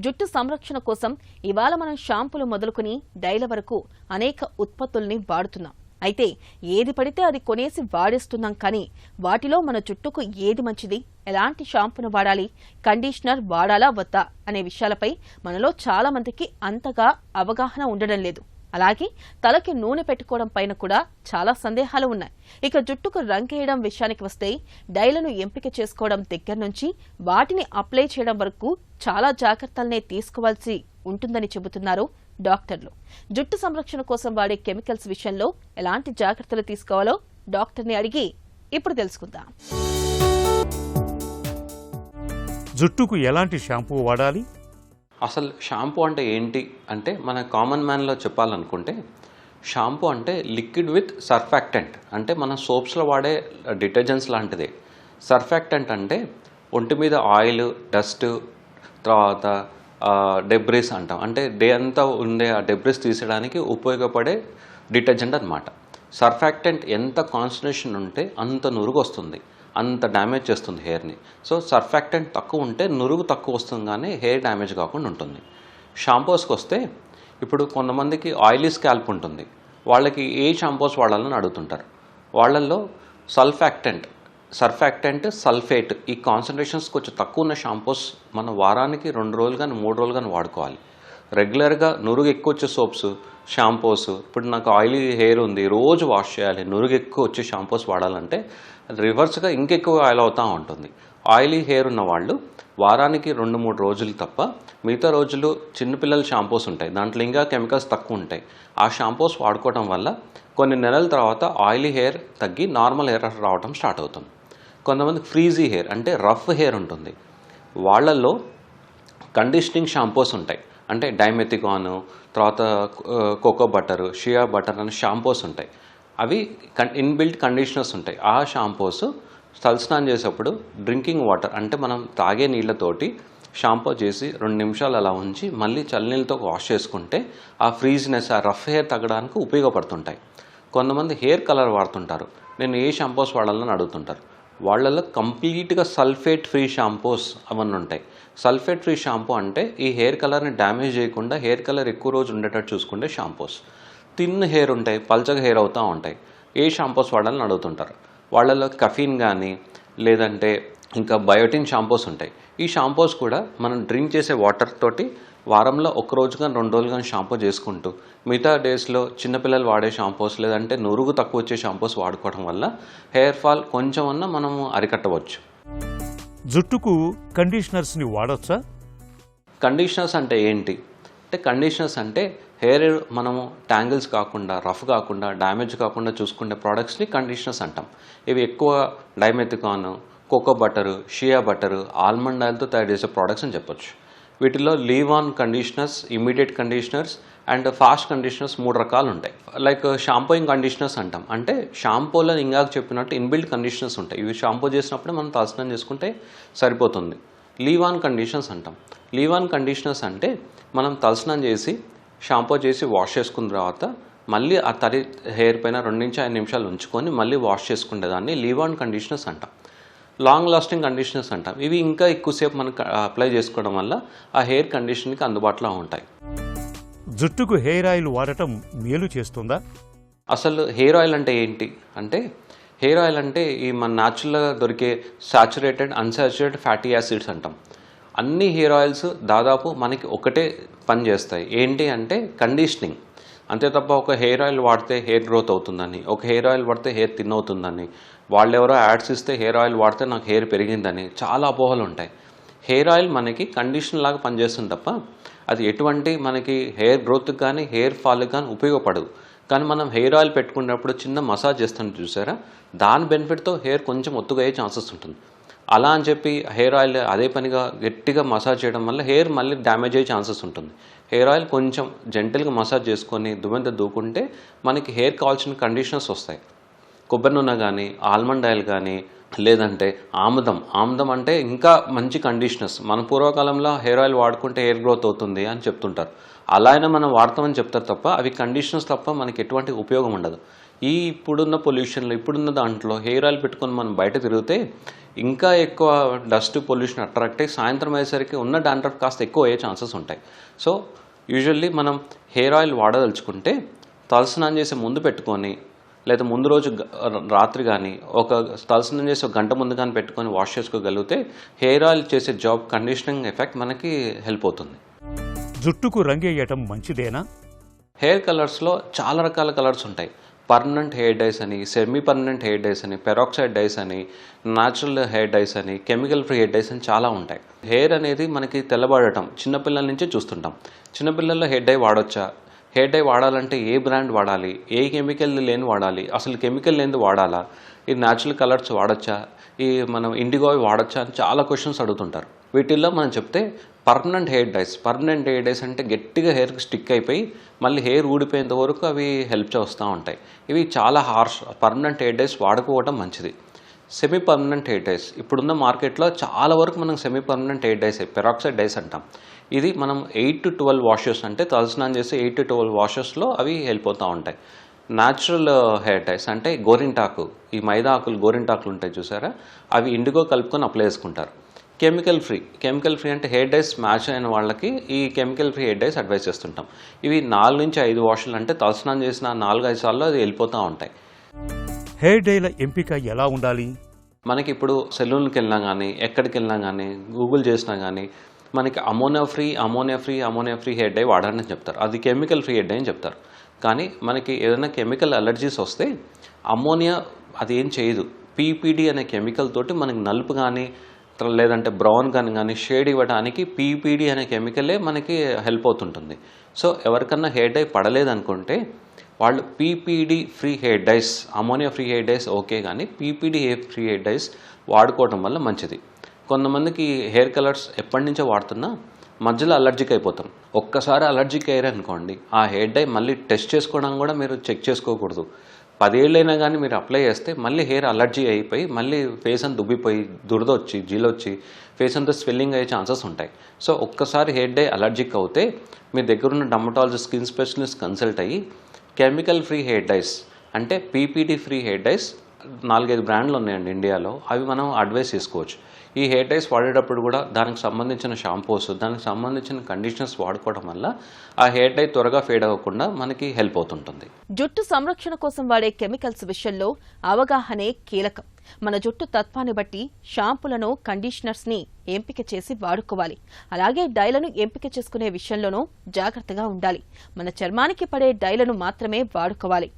జుట్టు సంరక్షణ కోసం ఇవాళ మనం షాంపూలు మొదలుకొని డైల వరకు అనేక ఉత్పత్తుల్ని వాడుతున్నాం. అయితే ఏది పడితే అది కొనేసి వాడేస్తున్నాం. కానీ వాటిలో మన జుట్టుకు ఏది మంచిది, ఎలాంటి షాంపూను వాడాలి, కండిషనర్ వాడాలా వద్దా అనే విషయాలపై మనలో చాలా మందికి అంతగా అవగాహన ఉండడం లేదు. అలాగే తలకి నూనె పెట్టుకోవడం పైన కూడా చాలా సందేహాలు ఉన్నాయి. ఇక జుట్టుకు రంగేయడం విషయానికి వస్తే డైలను ఎంపిక చేసుకోవడం దగ్గర నుంచి వాటిని అప్లై చేయడం వరకు చాలా జాగ్రత్తలనే తీసుకోవాల్సి ఉంటుందని చెబుతున్నారు డాక్టర్లు. జుట్టు సంరక్షణ కోసం వాడే కెమికల్స్ విషయంలో ఎలాంటి జాగ్రత్తలు తీసుకోవాలో డాక్టర్ని అడిగి ఇప్పుడు తెలుసుకుందాం. జుట్టుకు ఎలాంటి షాంపూ వాడాలి? అసలు షాంపూ అంటే ఏంటి అంటే, మన కామన్ మ్యాన్లో చెప్పాలనుకుంటే షాంపూ అంటే లిక్విడ్ విత్ సర్ఫాక్టెంట్. అంటే మన సోప్స్లో వాడే డిటర్జెంట్స్ లాంటిదే. సర్ఫాక్టెంట్ అంటే ఒంటి మీద ఆయిల్, డస్ట్, తర్వాత డెబ్రిస్ అంటాం. అంటే డే అంతా ఉండే ఆ డెబ్రిస్ తీసేయడానికి ఉపయోగపడే డిటర్జెంట్ అనమాట. సర్ఫాక్టెంట్ ఎంత కాన్సన్ట్రేషన్ ఉంటే అంత నురుగు వస్తుంది, అంత డ్యామేజ్ చేస్తుంది హెయిర్ని. సో సర్ఫాక్టెంట్ తక్కువ ఉంటే నురుగు తక్కువ వస్తుంది, కానీ హెయిర్ డ్యామేజ్ కాకుండా ఉంటుంది. షాంపూస్కి వస్తే ఇప్పుడు కొంతమందికి ఆయిలీ స్కాల్ప్ ఉంటుంది, వాళ్ళకి ఏ షాంపూస్ వాడాలని అడుగుతుంటారు. వాళ్ళల్లో సర్ఫాక్టెంట్, సల్ఫేట్ ఈ కాన్సన్ట్రేషన్స్ కొంచెం తక్కువ ఉన్న షాంపూస్ మనం వారానికి 2 రోజులు కానీ 3 రోజులు కానీ వాడుకోవాలి. రెగ్యులర్గా నురుగు ఎక్కువ వచ్చే సోప్స్, షాంపూస్, ఇప్పుడు నాకు ఆయిలీ హెయిర్ ఉంది, రోజు వాష్ చేయాలి, నురుగు ఎక్కువ వచ్చే షాంపూస్ వాడాలంటే రివర్స్గా ఇంకెక్కువ ఆయిల్ అవుతూ ఉంటుంది. ఆయిలీ హెయిర్ ఉన్న వాళ్ళు వారానికి 2-3 రోజులు తప్ప మిగతా రోజులు చిన్నపిల్లల షాంపూస్ ఉంటాయి, దాంట్లో ఇంకా కెమికల్స్ తక్కువ ఉంటాయి. ఆ షాంపూస్ వాడుకోవడం వల్ల కొన్ని నెలల తర్వాత ఆయిలీ హెయిర్ తగ్గి నార్మల్ హెయిర్ రావడం స్టార్ట్ అవుతుంది. కొంతమందికి ఫ్రీజీ హెయిర్ అంటే రఫ్ హెయిర్ ఉంటుంది, వాళ్ళల్లో కండిషనింగ్ షాంపూస్ ఉంటాయి. అంటే డైమెథికాన్, తర్వాత కోకో బటర్, షియా బటర్ అనే షాంపూస్ ఉంటాయి. అవి ఇన్బిల్ట్ కండిషనర్స్ ఉంటాయి. ఆ షాంపూస్ తలస్నానం చేసేటప్పుడు డ్రింకింగ్ వాటర్ అంటే మనం తాగే నీళ్ళతోటి షాంపూ చేసి 2 నిమిషాలు అలా ఉంచి మళ్ళీ చల్లనీళ్ళతో వాష్ చేసుకుంటే ఆ ఫ్రీజినెస్, ఆ రఫ్ హెయిర్ తగ్గడానికి ఉపయోగపడుతుంటాయి. కొంతమంది హెయిర్ కలర్ వాడుతుంటారు, నేను ఏ షాంపూస్ వాడాలని అడుగుతుంటారు. వాళ్ళల్లో కంప్లీట్గా సల్ఫేట్ ఫ్రీ షాంపూస్ అవన్నీ ఉంటాయి. సల్ఫేట్ ఫ్రీ షాంపూ అంటే ఈ హెయిర్ కలర్ని డ్యామేజ్ చేయకుండా హెయిర్ కలర్ ఎక్కువ రోజు ఉండేటట్టు చూసుకుంటే షాంపూస్. థిన్ హెయిర్ ఉంటాయి, పల్చగా హెయిర్ అవుతూ ఉంటాయి, ఏ షాంపూస్ వాడాలని అడుగుతుంటారు. వాళ్ళలో కఫీన్ కానీ లేదంటే ఇంకా బయోటిన్ షాంపూస్ ఉంటాయి. ఈ షాంపూస్ కూడా మనం డ్రింక్ చేసే వాటర్ తోటి వారంలో 1 రోజు కానీ 2 రోజులు కానీ షాంపూ చేసుకుంటూ మిగతా డేస్లో చిన్నపిల్లలు వాడే షాంపూస్ లేదంటే నురుగు తక్కువ వచ్చే షాంపూస్ వాడుకోవడం వల్ల హెయిర్ ఫాల్ కొంచెం అన్నా మనము అరికట్టవచ్చు. జుట్టుకు కండిషనర్స్ని వాడొచ్చా? కండిషనర్స్ అంటే ఏంటి అంటే, కండిషనర్స్ అంటే హెయిర్ మనము ట్యాంగిల్స్ కాకుండా, రఫ్ కాకుండా, డ్యామేజ్ కాకుండా చూసుకునే ప్రోడక్ట్స్ని కండిషనర్స్ అంటాం. ఇవి ఎక్కువ డైమెథికాన్, కోకో బటరు, షియా బటరు, ఆల్మండ్ ఆయిల్తో తయారు చేసే ప్రోడక్ట్స్ అని చెప్పొచ్చు. వీటిలో leave on conditioners, immediate conditioners and fast conditioners 3 రకాలు ఉంటాయి. లైక్ షాంపూయింగ్ కండిషనర్స్ అంటాం. అంటే షాంపూలో ఇందాక చెప్పినట్టు ఇన్బిల్ట్ కండిషనర్స్ ఉంటాయి. ఇవి షాంపూ చేసినప్పుడు మనం తలస్నానం చేసుకుంటే సరిపోతుంది. లీవ్ ఆన్ కండిషనర్స్ అంటాం. లీవ్ ఆన్ కండిషనర్స్ అంటే మనం తలస్నానం చేసి షాంపూ చేసి వాష్ చేసుకున్న తర్వాత మళ్ళీ ఆ తడి హెయిర్ పైన 2-5 నిమిషాలు ఉంచుకొని మళ్ళీ వాష్ చేసుకునే దాన్ని లీవ్ ఆన్ కండిషనర్స్ అంటాం. లాంగ్ లాస్టింగ్ కండిషనర్స్ అంటాం. ఇవి ఇంకా ఎక్కువసేపు మనకు అప్లై చేసుకోవడం వల్ల ఆ హెయిర్ కండిషన్కి అందుబాటులో ఉంటాయి. జుట్టుకు హెయిర్ ఆయిల్ వాడటం మేలు చేస్తుందా? అసలు హెయిర్ ఆయిల్ అంటే ఏంటి అంటే, హెయిర్ ఆయిల్ అంటే ఈ మన న్యాచురల్గా దొరికే సాచురేటెడ్, అన్సాచురేటెడ్ ఫ్యాటీ యాసిడ్స్ అంటాం. అన్ని హెయిర్ ఆయిల్స్ దాదాపు మనకి ఒకటే పని చేస్తాయి. ఏంటి అంటే కండిషనింగ్. అంతే తప్ప ఒక హెయిర్ ఆయిల్ వాడితే హెయిర్ గ్రోత్ అవుతుందని, ఒక హెయిర్ ఆయిల్ వాడితే హెయిర్ థిన్ అవుతుందని, వాళ్ళెవరో యాడ్స్ ఇస్తే హెయిర్ ఆయిల్ వాడితే నాకు హెయిర్ పెరిగిందని చాలా అపోహలు ఉంటాయి. హెయిర్ ఆయిల్ మనకి కండిషన్ లాగా పనిచేస్తుంది తప్ప అది ఎటువంటి మనకి హెయిర్ గ్రోత్కి కానీ హెయిర్ ఫాల్కి కానీ ఉపయోగపడదు. కానీ మనం హెయిర్ ఆయిల్ పెట్టుకున్నప్పుడు చిన్న మసాజ్ చేస్తాను చూసారా, దాని బెనిఫిట్తో హెయిర్ కొంచెం ఒత్తుగా అయ్యే ఛాన్సెస్ ఉంటుంది. అలా అని చెప్పి హెయిర్ ఆయిల్ అదే పనిగా గట్టిగా మసాజ్ చేయడం వల్ల హెయిర్ మళ్ళీ డ్యామేజ్ అయ్యే ఛాన్సెస్ ఉంటుంది. హెయిర్ ఆయిల్ కొంచెం జెంటల్గా మసాజ్ చేసుకొని దుమ్మెంత దూకుంటే మనకి హెయిర్ కావాల్సిన కండిషనర్స్ వస్తాయి. కొబ్బరి నూనె కానీ, ఆల్మండ్ ఆయిల్ కానీ, లేదంటే ఆముదం అంటే ఇంకా మంచి కండిషనర్స్. మన పూర్వకాలంలో హెయిర్ ఆయిల్ వాడుకుంటే హెయిర్ గ్రోత్ అవుతుంది అని చెప్తుంటారు. అలా అయినా మనం వాడతామని చెప్తారు తప్ప అవి కండిషనర్స్ తప్ప మనకి ఎటువంటి ఉపయోగం ఉండదు. ఇప్పుడున్న పొల్యూషన్లో ఇప్పుడున్న దాంట్లో హెయిర్ ఆయిల్ పెట్టుకొని మనం బయట తిరిగితే ఇంకా ఎక్కువ డస్ట్ పొల్యూషన్ అట్రాక్ట్ అయ్యి సాయంత్రం అయ్యేసరికి ఉన్న డాండ్రఫ్ కాస్త ఎక్కువ అయ్యే ఛాన్సెస్ ఉంటాయి. సో యూజువల్లీ మనం హెయిర్ ఆయిల్ వాడదలుచుకుంటే తలస్నానం చేసే ముందు పెట్టుకొని లేదా ముందు రోజు రాత్రి కానీ తలస్నానం చేసి 1 గంట ముందు కానీ పెట్టుకొని వాష్ చేసుకోగలిగితే హెయిర్ ఆయిల్ చేసే జాబ్ కండిషనింగ్ ఎఫెక్ట్ మనకి హెల్ప్ అవుతుంది. జుట్టుకు రంగేయటం మంచిదేనా? హెయిర్ కలర్స్లో చాలా రకాల కలర్స్ ఉంటాయి. పర్మనెంట్ హెయిర్ డైస్ అని, సెమీ పర్మనెంట్ హెయిర్ డైస్ అని, పెరాక్సైడ్ డైస్ అని, న్యాచురల్ హెయిర్ డైస్ అని, కెమికల్ ఫ్రీ హెయిర్ డైస్ అని చాలా ఉంటాయి. హెయిర్ అనేది మనకి తెల్లబడటం చిన్నపిల్లల నుంచే చూస్తుంటాం. చిన్నపిల్లల్లో హెయిర్ డై వాడొచ్చా, హెయిర్ డై వాడాలంటే ఏ బ్రాండ్ వాడాలి, ఏ కెమికల్ లేని వాడాలి, అసలు కెమికల్ లేనిది వాడాలా, ఈ న్యాచురల్ కలర్స్ వాడొచ్చా, మనం ఇండిగో వాడొచ్చా అని చాలా క్వశ్చన్స్ అడుగుతుంటారు. వీటిల్లో మనం చెప్తే పర్మనెంట్ హెయిర్ డైస్ అంటే గట్టిగా హెయిర్కి స్టిక్ అయిపోయి మళ్ళీ హెయిర్ ఊడిపోయేంత వరకు అవి హెల్ప్ చేస్తూ ఉంటాయి. ఇవి చాలా హార్ష్. పర్మనెంట్ హెయిర్ డైస్ వాడుకోవడం మంచిది. సెమీ పర్మనెంట్ హెయిర్ డైస్ ఇప్పుడున్న మార్కెట్లో చాలా వరకు మనం semi permanent hair dyes peroxide dyes అంటాం. ఇది మనం 8 to 12 వాషెస్ అంటే తలస్నానం చేసి 8 to 12 వాషెస్లో అవి హెల్ప్ అవుతూ ఉంటాయి. న్యాచురల్ హెయిర్ డైస్ అంటే గోరింటాకు, ఈ మైదా ఆకులు గోరింటాకులు ఉంటాయి చూసారా, అవి ఇండిగో కలుపుకొని అప్లై చేసుకుంటారు. కెమికల్ ఫ్రీ అంటే హెయిర్ డైస్ మ్యాచ్ అయిన వాళ్ళకి ఈ chemical free hair dyes advice చేస్తుంటాం. ఇవి 4 నుంచి 5 వాషులు అంటే తలస్నానం చేసిన 4-5 సార్లు అది వెళ్ళిపోతూ ఉంటాయి. హెయిర్ డైల ఎంపిక ఎలా ఉండాలి? మనకి ఇప్పుడు సెలూన్కి వెళ్ళినా కానీ ఎక్కడికి వెళ్ళినా కానీ గూగుల్ చేసినా కానీ మనకి అమోనియా ఫ్రీ హెయిర్ డై వాడాలని చెప్తారు. అది కెమికల్ ఫ్రీ హెయిర్ డై అని చెప్తారు. కానీ మనకి ఏదైనా కెమికల్ అలర్జీస్ వస్తే అమోనియా అది ఏం చేయదు. పీపీడీ అనే కెమికల్ తోటి మనకి నలుపు కానీ లేదంటే బ్రౌన్ కానీ షేడ్ ఇవ్వడానికి పీపీడీ అనే కెమికలే మనకి హెల్ప్ అవుతుంటుంది. సో ఎవరికన్నా హెయిర్ డై పడలేదనుకుంటే వాళ్ళు PPD free hair dyes, ammonia free hair dyes okay, కానీ పీపీడీ ఫ్రీ హెయిర్ డైస్ వాడుకోవడం వల్ల మంచిది. కొంతమందికి హెయిర్ కలర్స్ ఎప్పటి నుంచో వాడుతున్నా మధ్యలో అలర్జిక్ అయిపోతాం. ఒక్కసారి అలర్జిక్ అయ్యారు అనుకోండి, ఆ హెయిర్ డై మళ్ళీ టెస్ట్ చేసుకోవడం కూడా మీరు చెక్ చేసుకోకూడదు. 10 ఏళ్ళైనా కానీ మీరు అప్లై చేస్తే మళ్ళీ హెయిర్ అలర్జీ అయిపోయి మళ్ళీ ఫేస్ అంతా దుబ్బిపోయి దురదొచ్చి జీలొచ్చి ఫేస్ అంతా స్వెల్లింగ్ అయ్యే ఛాన్సెస్ ఉంటాయి. సో ఒక్కసారి హెయిర్ డై అలర్జిక్ అవుతే మీ దగ్గరున్న డర్మటాలజిస్ట్, స్కిన్ స్పెషలిస్ట్ కన్సల్ట్ అయ్యి కెమికల్ ఫ్రీ హెయిర్ డైస్ అంటే పీపీడీ ఫ్రీ హెయిర్ డైస్ 4-5 బ్రాండ్లు ఉన్నాయండి ఇండియాలో, అవి మనం అడ్వైస్ చేసుకోవచ్చు. ఈ హెయిర్ డైస్ వాడేటప్పుడు కూడా దానికి సంబంధించిన షాంపూస్, దానికి సంబంధించిన కండిషనర్స్ వాడుకోవడం వల్ల ఆ హెయిర్ డై త్వరగా ఫేడ్ అవ్వకుండా మనకి హెల్ప్ అవుతుంటుంది. జుట్టు సంరక్షణ కోసం వాడే కెమికల్స్ విషయంలో అవగాహనే కీలకం. మన జుట్టు తత్వాన్ని బట్టి షాంపూలను, కండిషనర్స్ ని ఎంపిక చేసి వాడుకోవాలి. అలాగే డైలను ఎంపిక చేసుకునే విషయంలోనూ జాగ్రత్తగా ఉండాలి. మన చర్మానికి పడే డైలను మాత్రమే వాడుకోవాలి.